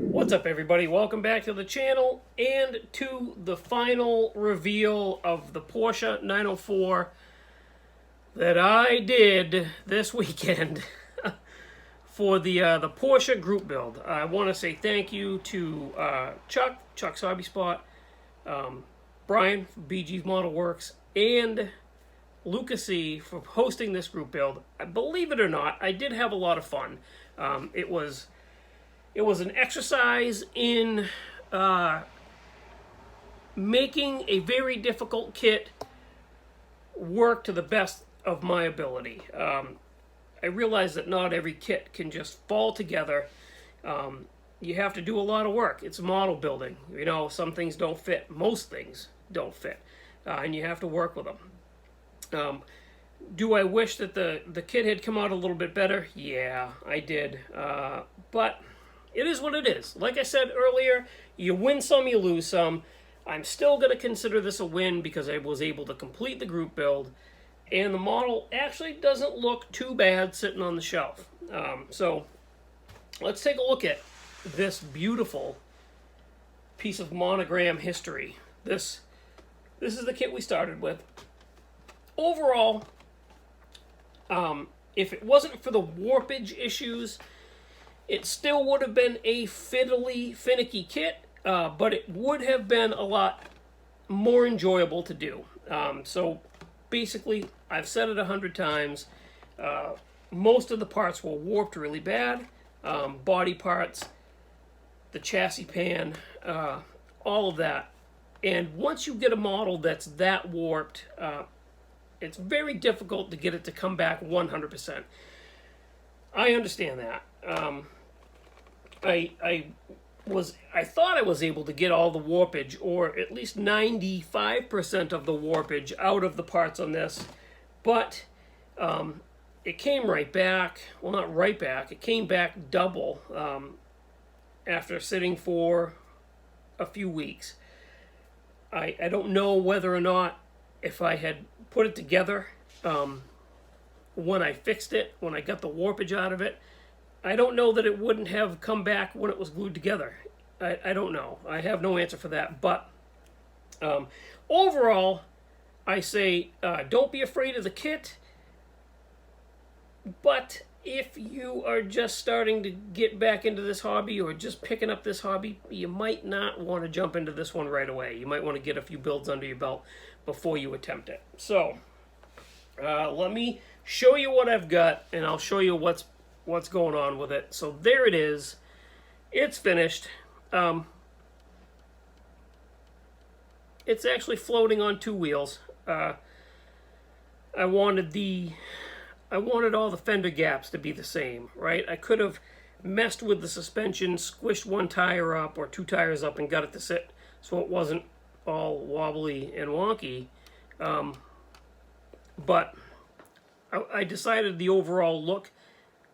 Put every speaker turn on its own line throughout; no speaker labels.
What's up, everybody? Welcome back to the channel and to the final reveal of the Porsche 904 that I did this weekend for the Porsche group build. I want to say thank you to Chuck's Hobby Spot, Brian from BG's Model Works, and Lucasy for hosting this group build. Believe it or not, I did have a lot of fun. It was an exercise in making a very difficult kit work to the best of my ability. I realize that not every kit can just fall together. You have to do a lot of work. It's model building. You know, some things don't fit. Most things don't fit. And you have to work with them. Do I wish that the kit had come out a little bit better? Yeah, I did. But it is what it is. Like I said earlier, you win some, you lose some. I'm still going to consider this a win because I was able to complete the group build, and the model actually doesn't look too bad sitting on the shelf. So let's take a look at this beautiful piece of monogram history. This is the kit we started with. Overall, if it wasn't for the warpage issues, it still would have been a finicky kit, but it would have been a lot more enjoyable to do. So basically, I've said it 100 times, most of the parts were warped really bad. Body parts, the chassis pan, all of that. And once you get a model that's that warped, it's very difficult to get it to come back 100%. I understand that. I thought I was able to get all the warpage, or at least 95% of the warpage out of the parts on this, but it came right back. Well, not right back. It came back double after sitting for a few weeks. I don't know whether or not if I had put it together when I fixed it, when I got the warpage out of it, I don't know that it wouldn't have come back when it was glued together. I don't know. I have no answer for that. But overall, I say don't be afraid of the kit. But if you are just starting to get back into this hobby or just picking up this hobby, you might not want to jump into this one right away. You might want to get a few builds under your belt before you attempt it. So let me show you what I've got, and I'll show you what's going on with it. So there it is. It's finished. It's actually floating on two wheels. I wanted all the fender gaps to be the same, right? I could have messed with the suspension, squished one tire up or two tires up and got it to sit so it wasn't all wobbly and wonky. But I decided the overall look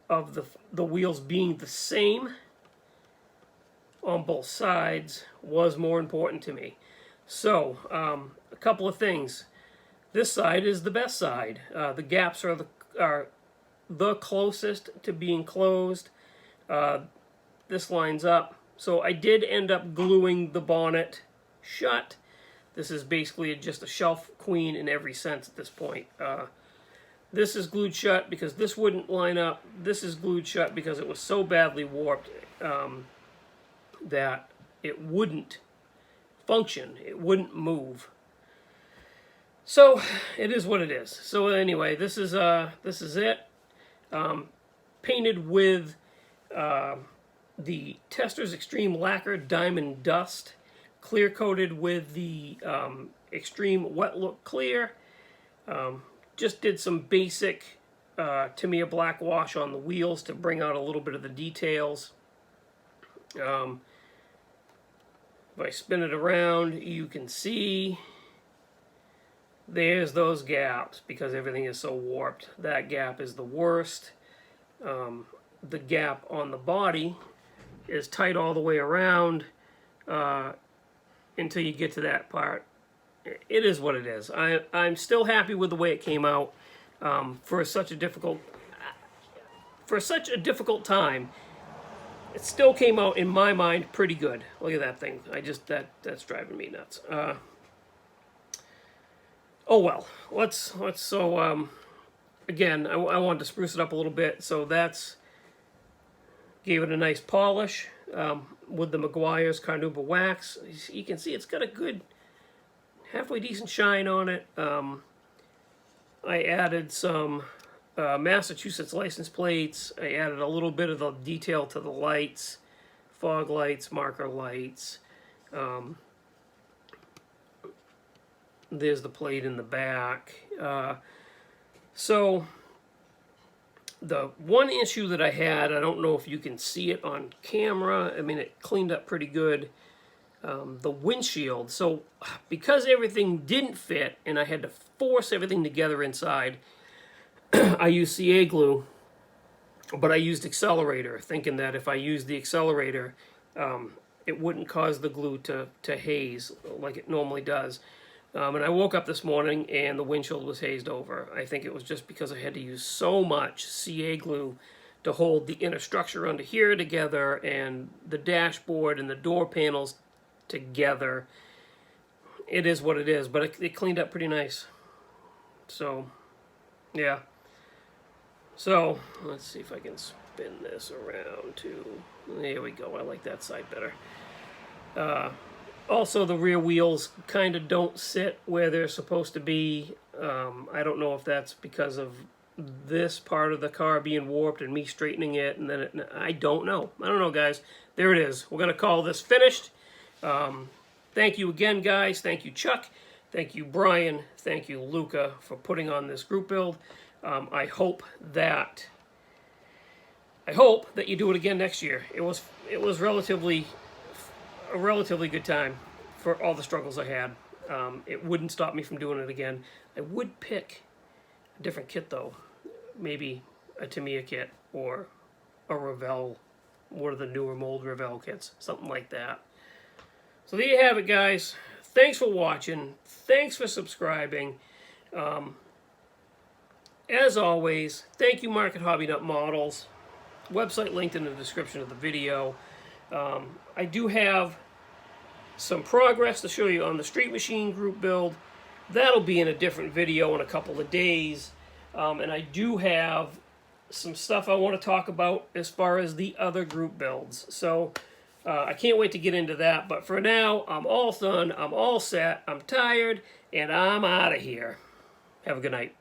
of the wheels being the same on both sides was more important to me. So a couple of things. This side is the best side. The gaps are the closest to being closed. This lines up. So I did end up gluing the bonnet shut. This is basically just a shelf queen in every sense at this point. This is glued shut because this wouldn't line up. This is glued shut because it was so badly warped that it wouldn't function. It wouldn't move. So it is what it is. So anyway, this is it. Painted with the Testors Extreme Lacquer Diamond Dust, clear coated with the Extreme Wet Look Clear. Just did some basic Tamiya black wash on the wheels to bring out a little bit of the details. If I spin it around, you can see there's those gaps because everything is so warped. That gap is the worst. The gap on the body is tight all the way around. until you get to that part. It is what it is. I'm still happy with the way it came out for such a difficult time. It still came out in my mind pretty good. Look at that thing. That's driving me nuts. Oh well. Again, I wanted to spruce it up a little bit, so gave it a nice polish with the Meguiar's Carnauba wax. You can see it's got a good, halfway decent shine on it. I added some Massachusetts license plates. I added a little bit of the detail to the lights, fog lights, marker lights. There's the plate in the back. So the one issue that I had, I don't know if you can see it on camera. I mean, it cleaned up pretty good. The windshield. So because everything didn't fit and I had to force everything together inside, I used CA glue, but I used accelerator, thinking that if I used the accelerator, it wouldn't cause the glue to haze like it normally does. And I woke up this morning and the windshield was hazed over. I think it was just because I had to use so much CA glue to hold the inner structure under here together and the dashboard and the door panels together. It is what it is, but it cleaned up pretty nice. So, yeah. So, let's see if I can spin this around too. There we go. I like that side better. Also, the rear wheels kind of don't sit where they're supposed to be. I don't know if that's because of this part of the car being warped and me straightening it, and then I don't know. I don't know, guys. There it is. We're going to call this finished. Thank you again, guys. Thank you, Chuck. Thank you, Brian. Thank you, Luca, for putting on this group build. I hope that you do it again next year. It was a relatively good time for all the struggles I had. It wouldn't stop me from doing it again. I would pick a different kit though, maybe a Tamiya kit or a Revell, one of the newer mold Revell kits, something like that. So there you have it, guys. Thanks for watching. Thanks for subscribing. As always, thank you, Market Hobby Nut Models. Website linked in the description of the video. I do have some progress to show you on the Street Machine group build. That'll be in a different video in a couple of days. And I do have some stuff I want to talk about as far as the other group builds. So I can't wait to get into that. But for now, I'm all done. I'm all set. I'm tired. And I'm out of here. Have a good night.